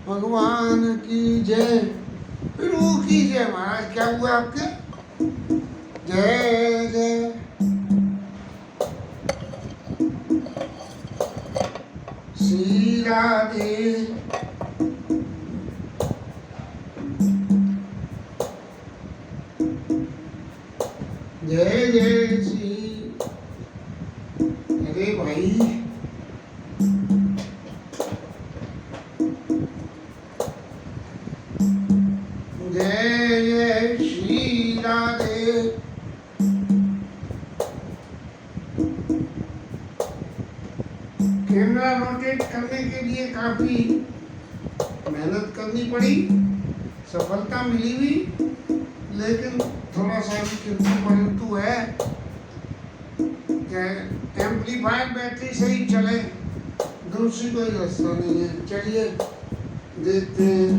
भगवान की जय। प्रभु की जय। महाराज क्या हुआ आपके? जय जय। श्री राधे। जय जय श्री। अरे भाई कैमरा रोटेट करने के लिए काफी मेहनत करनी पड़ी, सफलता मिली भी, लेकिन थोड़ा सा किंतु परंतु है कि एम्पलीफायर बैटरी से ही चले, दूसरी कोई रास्ता नहीं है। चलिए देखते हैं।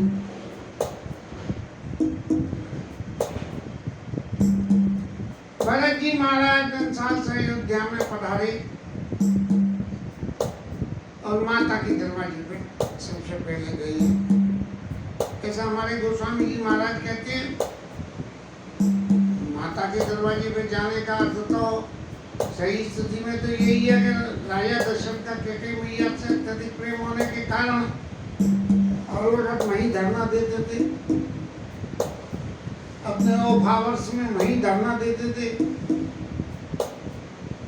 भरत जी महाराज घनसाल से अयोध्या में पधारे और माता के दरवाजे पे सबसे पहले गई। ऐसा हमारे गोस्वामी जी महाराज कहते हैं, माता के दरवाजे पे जाने का अर्थ तो सही स्थिति में तो यही है कि राजा दशरथ का कैकेयी मैया से अत्यधिक प्रेम होने के कारण और वक्त वहीं धरना देते थे, अपने वो भावर्स में वहीं धरना देते थे,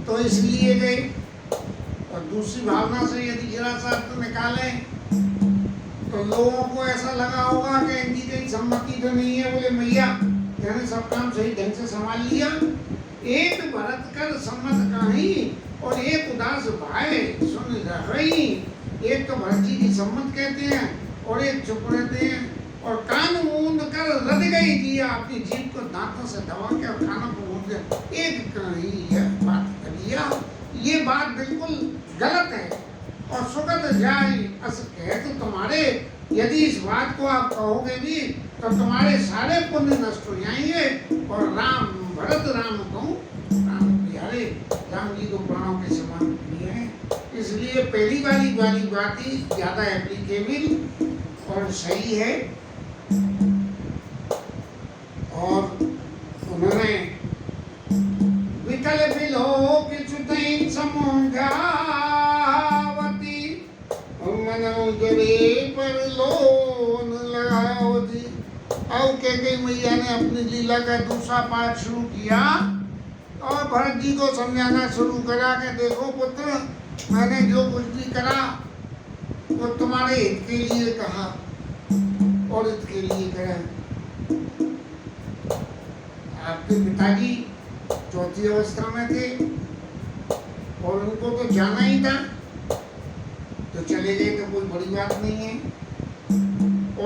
तो इसलिए गए। और दूसरी भावना से यदि जरा सा अर्थ निकालें तो लोगों को ऐसा लगा होगा कि इनकी कहीं सम्मति तो नहीं है। बोले मैया मैंने सब काम सही ढंग से संभाल लिया, एक भरत कर सम्मत कहीं और एक उदास भाई सुन रही। एक तो भरत जी की सम्मत कहते हैं और एक चुप रहते हैं, और कान मूंद कर रद गई दिया, अपनी जीभ को दांतों से दबा के और कानों को मूंद दिया। एक कहीं यह बात कर लिया, ये बात बिल्कुल गलत है। और सुगत जाय अस कह तो तुम्हारे, यदि इस बात को आप कहोगे भी तो तुम्हारे सारे पुण्य नष्ट हो जाएंगे। और राम भरत राम कहूँ, राम प्यारे, राम जी को प्राणों के समान प्रिय है, इसलिए पहली वाली बात ही ज्यादा एप्लीकेबल और सही है। और उन्होंने विकल बिलोक सुतई समझावती मनोजरे पर लोन लगावती। अब कह गई मैया ने अपनी लीला का दूसरा पार्ट शुरू किया और भरत जी को समझाना शुरू करा कि देखो पुत्र, मैंने जो कुछ भी करा वो तुम्हारे हित के लिए कहा और हित के लिए करा। आपके पिताजी चौथी अवस्था में थे और उनको तो जाना ही था, तो चले गए तो कोई बड़ी बात नहीं है।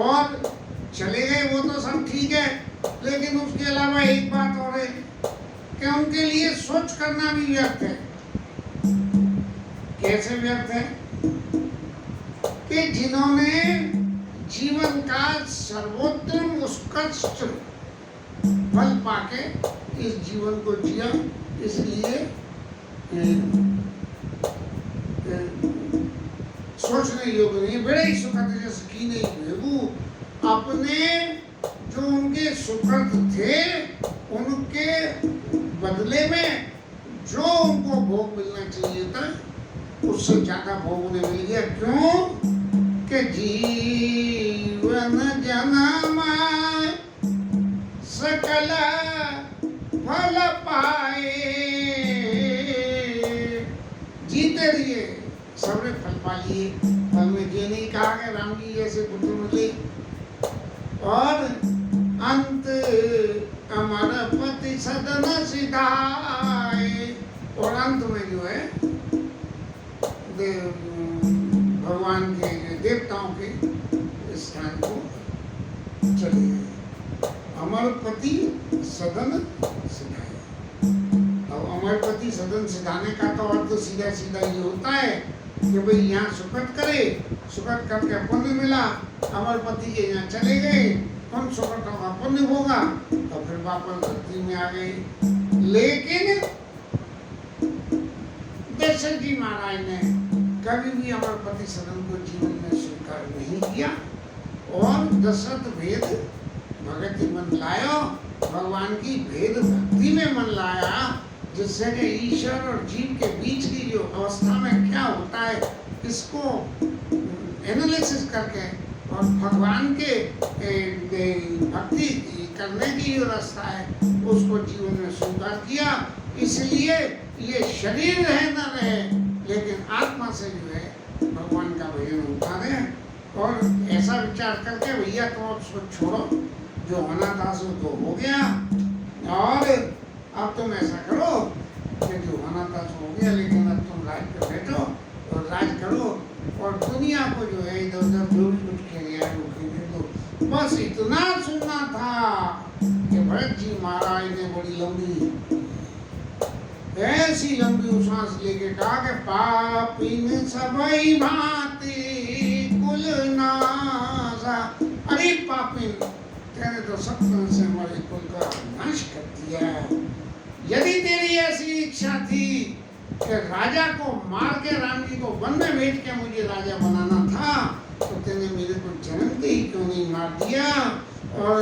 और चले गए वो तो सब ठीक है, लेकिन उसके अलावा एक बात और है कि उनके लिए सोच करना भी व्यर्थ है। कैसे व्यर्थ है? कि जिन्होंने जीवन का सर्वोत्तम उत्कृष्ट फल पाके इस जीवन को जिया, इसलिए सोचने योग्य नहीं। बड़े ही सुखद जैसे की नहीं भेगू, अपने जो उनके सुकृत थे उनके बदले में जो उनको भोग मिलना चाहिए था उससे ज्यादा भोग उन्हें मिल गया। क्यों? कि जीवन जन्म सकल फल पाए। जीते रहिए, सबने फल पा लिए। फल में ये नहीं कहा कि राम जी ऐसे पुत्र मिले। और अंत अमर पति सदन सिधाए। और अंत में जो है भगवान के देवताओं के स्थान को चले गए। अमरपति सदन सिधाए। अब अमरपति सदन सिधाने का तो अर्थ सीधा सीधा ये होता है कि भाई यहाँ सुकृत करे, सुकृत करके पुण्य मिला, अमरपति के यहाँ चले गए, कौन सुकृत होगा, पुण्य होगा, तो फिर वापस धरती में आ गए। लेकिन दशरथ जी महाराज ने कभी भी अमरपति सदन को जीवन में स्वीकार नहीं किया और दशरथ भेद भगति मन लाया, भगवान की भेद भक्ति में मन लाया, जिससे कि ईश्वर और जीव के बीच की जो अवस्था में क्या होता है इसको एनालिसिस करके और भगवान के भक्ति करने की जो रास्ता है उसको जीवन में स्वीकार किया। इसलिए ये शरीर रहे न रहे, लेकिन आत्मा से जो है भगवान का भजन होता है। और ऐसा विचार करके भैया तुम उसको छोड़ो, जो होना था सो तो हो गया, और अब तुम ऐसा करो कि जो होना था सो हो गया, लेकिन अब तुम राज पे बैठो और राज करो और दुनिया को जो है इधर उधर जो भी कुछ खेलिया है वो खेलने दो। बस इतना सुनना था कि भरत जी महाराज ने बड़ी लंबी ऐसी लंबी सांस लेके कहा कि पापिन सबई भांति कुल नासा। अरे पापिन, तेने तो सब तरह से हमारे कुल का नाश कर दिया। यदि तेरी ऐसी इच्छा थी कि राजा को मार के राम जी को वन में भेज के मुझे राजा बनाना था, तो तेने मेरे को जन्मते ही क्यों नहीं मार दिया? और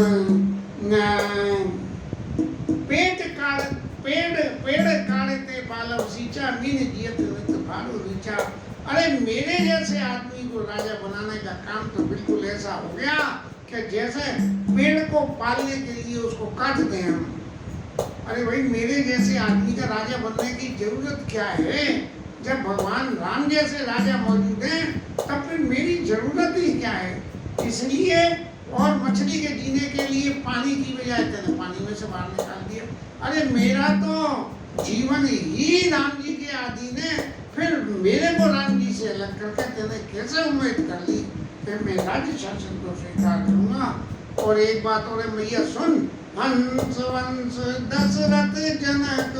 पेड़ काढ़ते पालव सींचा, मीन जियत नित भालू रीचा। अरे मेरे जैसे आदमी को राजा बनाने का काम तो बिल्कुल ऐसा हो गया कि जैसे पेड़ को पालने के लिए उसको काट दें हम। अरे भाई, मेरे जैसे आदमी का राजा बनने की जरूरत क्या है? जब भगवान राम जैसे राजा मौजूद हैं तब फिर मेरी जरूरत ही क्या है? इसलिए और मछली के जीने के लिए पानी की बजाय तेने पानी में से बाहर निकाल दिया। अरे मेरा तो जीवन ही राम जी के अधीन है, फिर मेरे को राम जी से अलग करके तेने कैसे उम्मीद कर ली कि मैं राज्य शासन को स्वीकार करूंगा? और एक बात और मैया सुन, हंस वंश दशरथ जनक,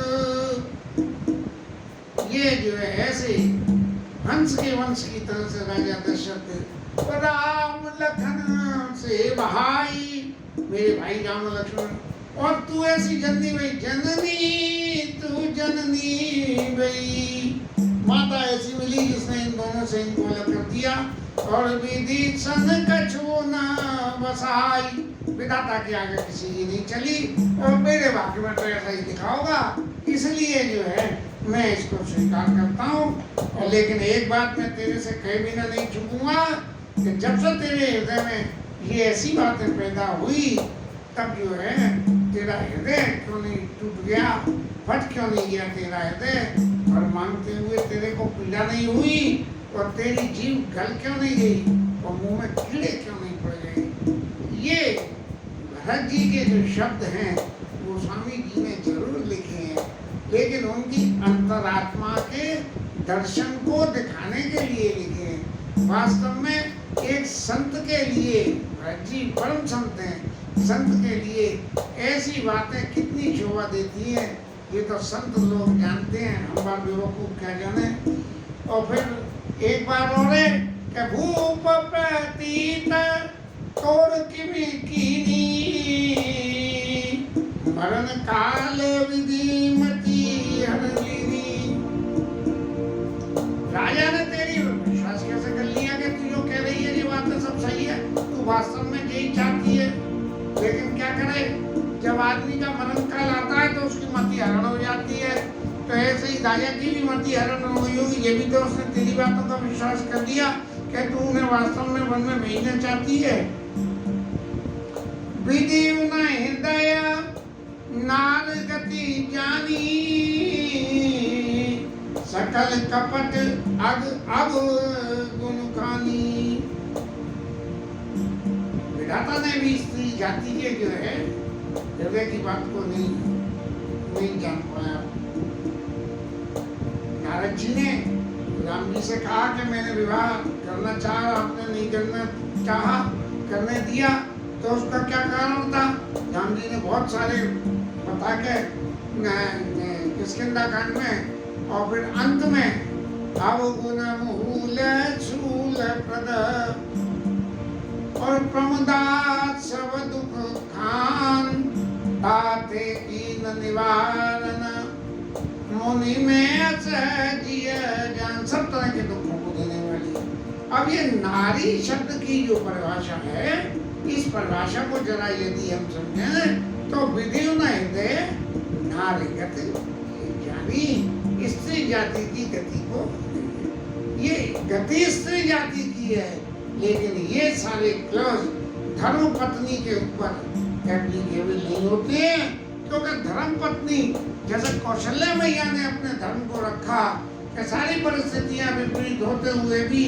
ये जो है ऐसे हंस के वंश की तरह से राजा दशरथ राम लखन से भाई, मेरे भाई राम लक्ष्मण, और तू ऐसी जननी भाई, जननी तू जननी भाई, माता ऐसी मिली जिसने इन दोनों से इनको अलग कर दिया। और विधि सन कछुओ असहाय, विधाता के आगे किसी की नहीं चली और मेरे भाग्य में तो ऐसा ही लिखा होगा, इसलिए जो है मैं इसको स्वीकार करता हूँ। और लेकिन एक बात मैं तेरे से कहे बिना नहीं चूकूंगा कि जब से तेरे हृदय में ये ऐसी बातें पैदा हुई, तब जो है तेरा हृदय क्यों नहीं टूट गया, फट क्यों नहीं गया तेरा हृदय, और मांगते हुए तेरे को पीड़ा नहीं हुई, और तेरी जीभ गल क्यों नहीं गई, और मुंह में कीड़े क्यों नहीं पड़ गए। ये भरत जी के जो शब्द हैं वो स्वामी जी ने जरूर लिखे हैं, लेकिन उनकी अंतरात्मा के दर्शन को दिखाने के लिए लिखे हैं। वास्तव में एक संत के लिए, भरत जी परम संत हैं, संत के लिए ऐसी बातें कितनी शोभा देती हैं, ये तो संत लोग जानते हैं, हम बार बेवकूफ क्या जाने। और फिर एक बार और है कि भूप प्रतीत तोड़ किमी कीनी, मरण काल विधि मति हरलीनी। राजा ने तेरी विश्वास कैसे कर लिया कि तू जो कह रही है ये बातें सब सही है, तू वास्तव में यही चाहती है। लेकिन क्या करे, जब आदमी का मरण काल आता है तो उसकी मति हरण हो जाती है। तो ऐसे ही राजा की भी मति हरण हो गई होगी, ये भी तो उसने तेरी बातों का विश्वास कर दिया कि तू उन्हें वास्तव में वन में भेजना चाहती है। विधि न हृदय नार गति जानी, सकल कपट अब गुण खानी। विधाता ने भी स्त्री जाति के जो है हृदय की बात को नहीं जान पाया। नारद जी ने राम जी से कहा कि मैंने विवाह करना चाहा, आपने नहीं करना चाहा, करने दिया, तो उसका क्या कारण था। राम जी ने बहुत सारे बता के किष्किंधा कांड में, और फिर अंत में अवगुण मूल शूल प्रद और प्रमदात सब दुख खान, ताते कीन निवारण मुनि में असहजिय ज्ञान, सब तरह के दुखों को देने वाली। अब ये नारी शब्द की जो परिभाषा है, इस परिभाषा को जरा यदि हम समझें तो विधि न हृदय नारी गति, यानी स्त्री जाति की गति को, ये गति स्त्री जाति की है, लेकिन ये सारे क्लोज धर्म पत्नी के ऊपर एप्लीकेबल नहीं होते हैं, क्योंकि धर्म पत्नी जैसे कौशल्या मैया ने अपने धर्म को रखा कि सारी परिस्थितियां विपरीत होते हुए भी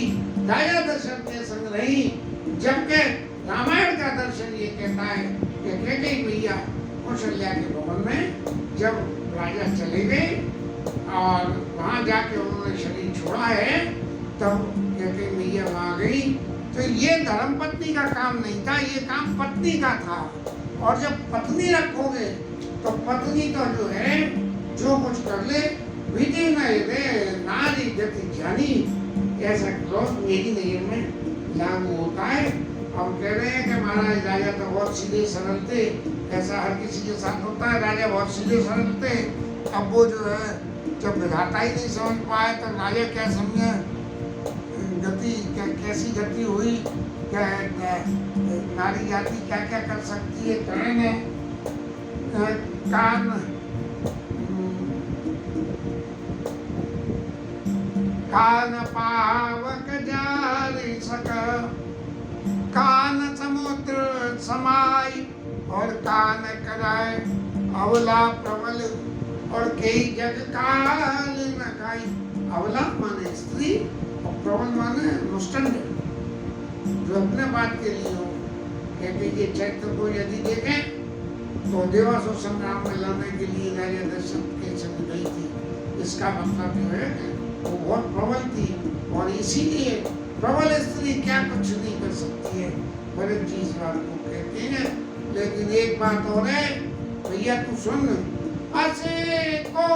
राजा दशरथ के संग रही, जबकि रामायण का दर्शन ये कहता है कि कैकेयी मैया कौशल्या के भवन में जब राजा चले गए और वहां जाके उन्होंने शरीर छोड़ा है, तब कैकेयी मैया वहां गई। तो ये धर्म पत्नी का काम नहीं था, ये काम पत्नी का था। और जब पत्नी रखोगे तो पत्नी तो जो है जो कुछ कर ले, विधि न हृदय नारी गति जानी, ऐसा क्लॉज मेरी नजर में लागू होता है। हम कह रहे हैं कि महाराज राजा तो बहुत सीधे सरल थे, ऐसा हर किसी के साथ होता है, राजा बहुत सीधे सरल थे। अब वो जो है जब विधाता ही नहीं समझ पाए तो राजा क्या समझे, गति कैसी गति हुई, क्या नारी जाति क्या क्या कर सकती है, करेंगे कान पावक जारी सक, कान समुद्र समाय और कान कराए अवला प्रबल और कई जग काल न खाई। अवला माने स्त्री और प्रबल माने मुष्टंड, जो अपने बात के लिए हो। कहते ये चरित्र को यदि देखें तो देवासुर संग्राम में लड़ने के लिए राजा दशरथ के संग गई थी। इसका मतलब जो है वो बहुत प्रबल थी, और इसीलिए प्रबल स्त्री क्या कुछ नहीं कर सकती है, भरत जी इस बात को कहते हैं। लेकिन एक बात और है भैया, तू सुन, असे को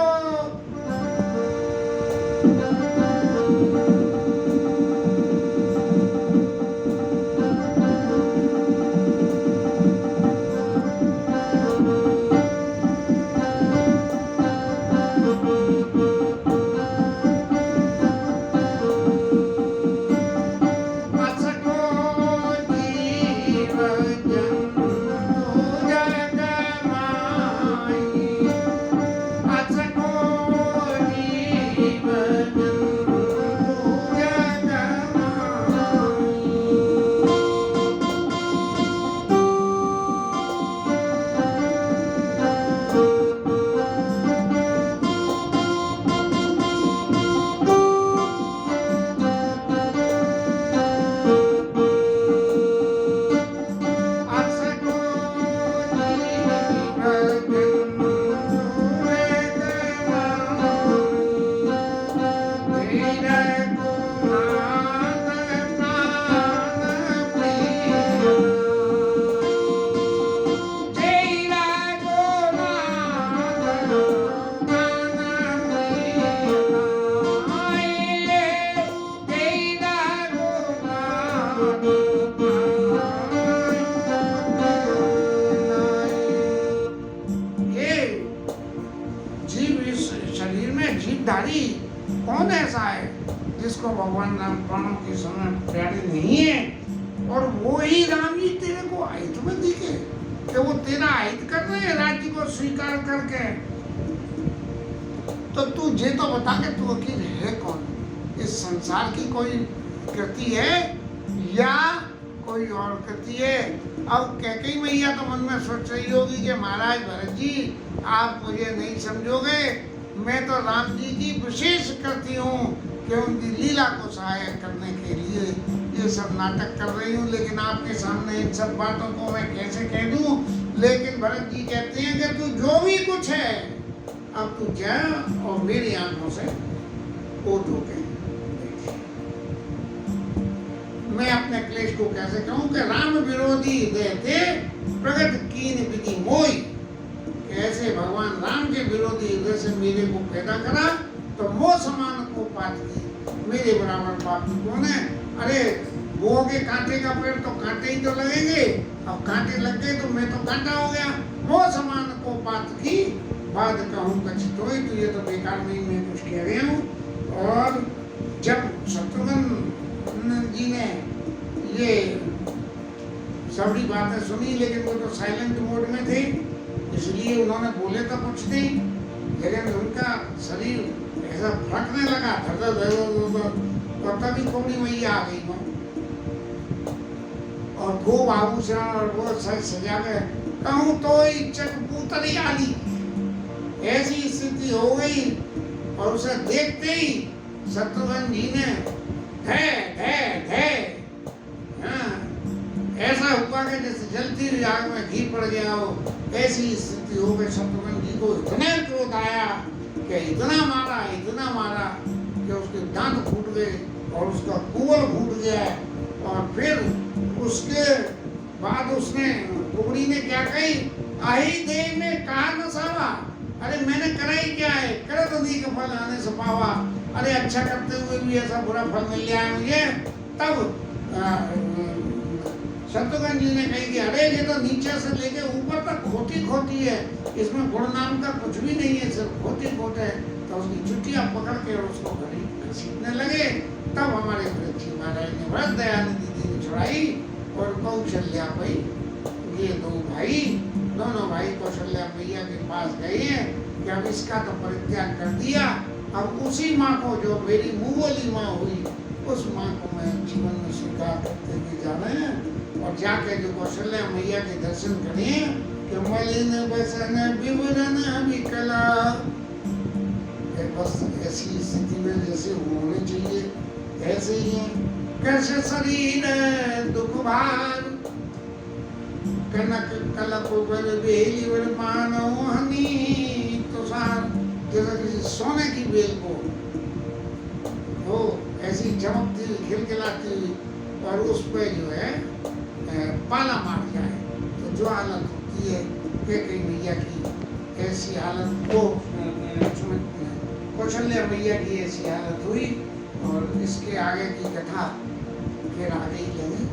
भगवान राम प्राणों के समय प्यारे नहीं है, और वो ही राम जी तेरे को आहित में दिखे कि वो तेरा आहित कर रहे हैं राज्य को स्वीकार करके। तो तू ये तो बता के तू आखिर है कौन? इस संसार की कोई कृति है या कोई और कृति है? अब कैकेयी मैया तो मन में सोच रही होगी कि महाराज भरत जी आप मुझे नहीं समझोगे, मैं तो राम जी की विशेष कृति हूँ कि उनकी लीला को सहायक करने के लिए ये सब नाटक कर रही हूँ, लेकिन आपके सामने इन सब बातों को मैं कैसे कह दूँ? लेकिन भरत जी कहते हैं कि तू जो भी कुछ है अब तू जा और मेरी आंखों से ओट होके मैं अपने क्लेश को कैसे कहूँ कि राम विरोधी देते प्रगट कीन विधि मोई। ऐसे भगवान राम के विरोधी हृदय से मेरे को पैदा करा तो मोह समान को पात की, मेरे बराबर पापी कौन है? अरे वो के कांटे का पेड़ तो कांटे ही तो लगेंगे, अब कांटे लग गए तो मैं तो कांटा हो गया। मोह समान को पात की बाद कहूँ कछतोई, तो ये तो बेकार नहीं मैं कुछ कह रहा हूँ। और जब शत्रुघ्न जी ने ये सभी बातें सुनी, लेकिन वो तो साइलेंट मोड में थे, इसलिए उन्होंने बोले तो कुछ नहीं, लेकिन उनका शरीर ऐसा फटने लगा और तभी कौड़ी मैया आ गई वहाँ और खूब आभूषण और वो सजा के कहूँ तो चकपूतरी आली ऐसी स्थिति हो गई। और उसे देखते ही शत्रुघ्न जी ने धै धै धै ऐसा हुआ कि जैसे जलती हुई आग में घी पड़ गया हो, ऐसी स्थिति हो गई। शत्रुघ्न जी को इतना क्रोध आया कि इतना मारा कि उसके दांत फूट गए और उसका कुंवल फूट गया। और फिर उसके बाद उसने कुबड़ी ने क्या कही, आही दे में कहा न सावा, अरे मैंने करा ही क्या है, करे तो दी का फल आने से पावा। अरे अच्छा करते हुए भी ऐसा बुरा फल मिल गया है मुझे। तब शत्रुघ्न जी ने कही कि अरे ये तो नीचे से लेके ऊपर तक खोटी है, इसमें गुण नाम का कुछ भी नहीं है, सिर्फ खोट है। तो उसकी चुटिया पकड़ के उसको घसीटने लगे। तब हमारे पृथ्वी महाराज ने व्रत दयानिधि जी ने छुड़ाई और कौशल्या भाई, ये दोनों भाई कौशल्या मैया के पास गए हैं कि अब इसका तो परित्याग कर दिया, अब उसी माँ को जो मेरी मुँह वाली माँ हुई उस माँ को मैं जीवन में स्वीकार करते हुए जा रहे हैं। और जाके जो कौशल्या मैया के दर्शन करें कि मलिन बसन विवरण विकला, बस ऐसी स्थिति में जैसे होने चाहिए ऐसे ही है। कैसे शरीर दुख भार कनक कलप वर बेली वर मानो हनी तुषार, जैसे किसी सोने की बेल को वो ऐसी चमकती हुई खिलखिलाती हुई और उस पे जो है पाला मार जाए तो जो हालत होती है कैकेयी मैया की, ऐसी हालत को कौशल्या मैया की ऐसी हालत हुई। और इसके आगे की कथा फिर आगे ही लगे।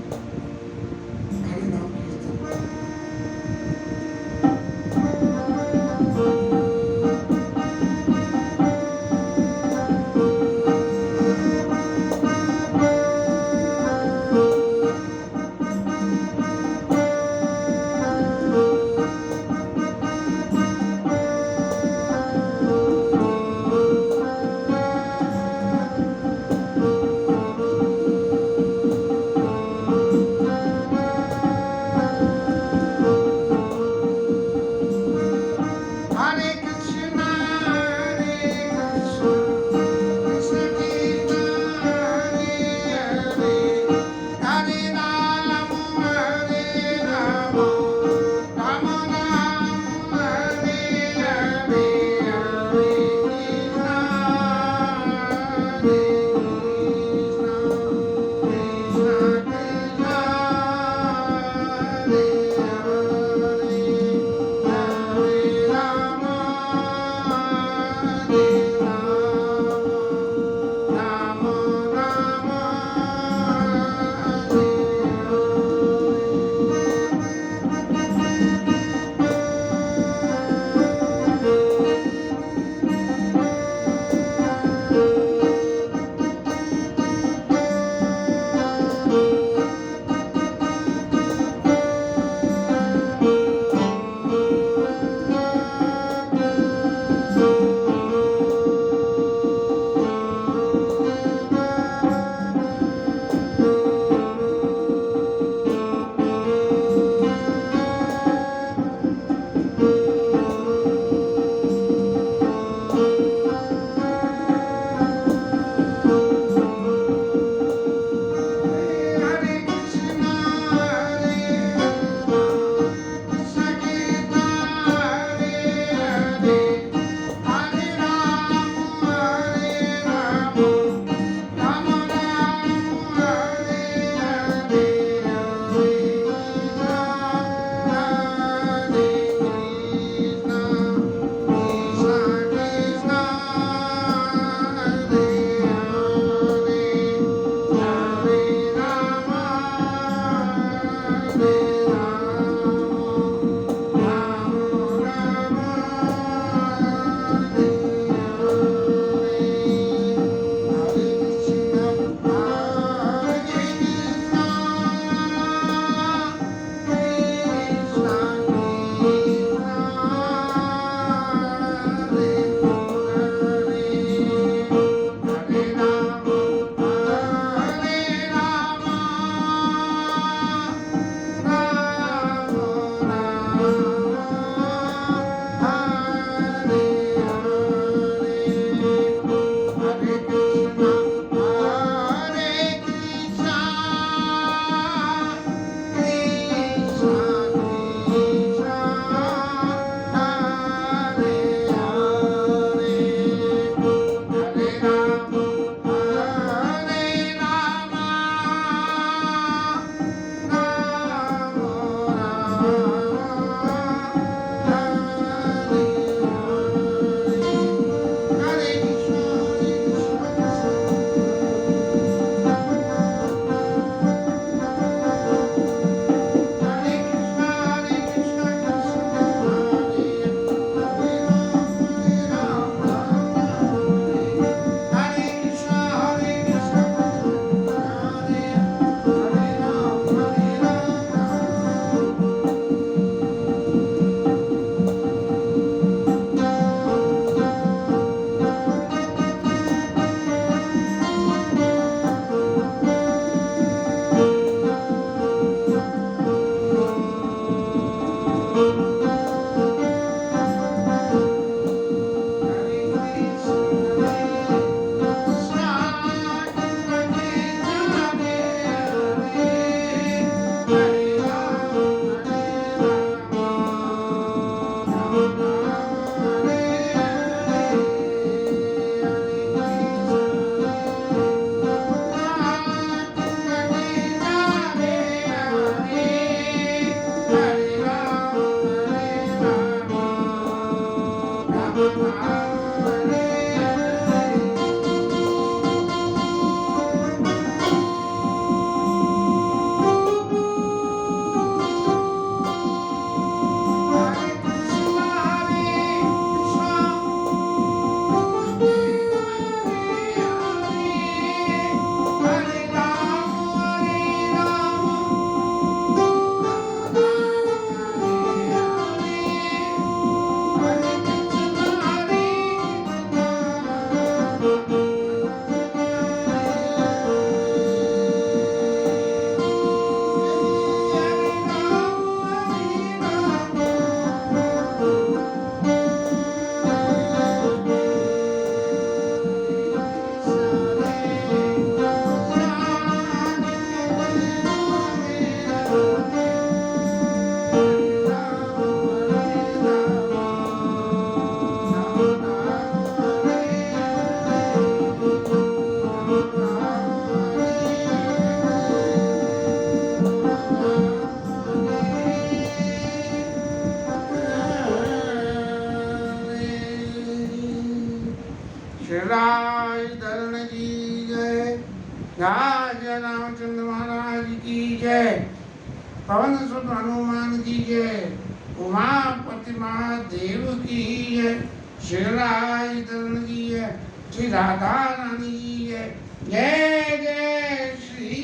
पवन सुत हनुमान की जय, उमापति महादेव की जय, श्री राधरण की जय, श्री राधा रानी की जय, जय जय श्री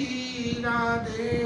राधे।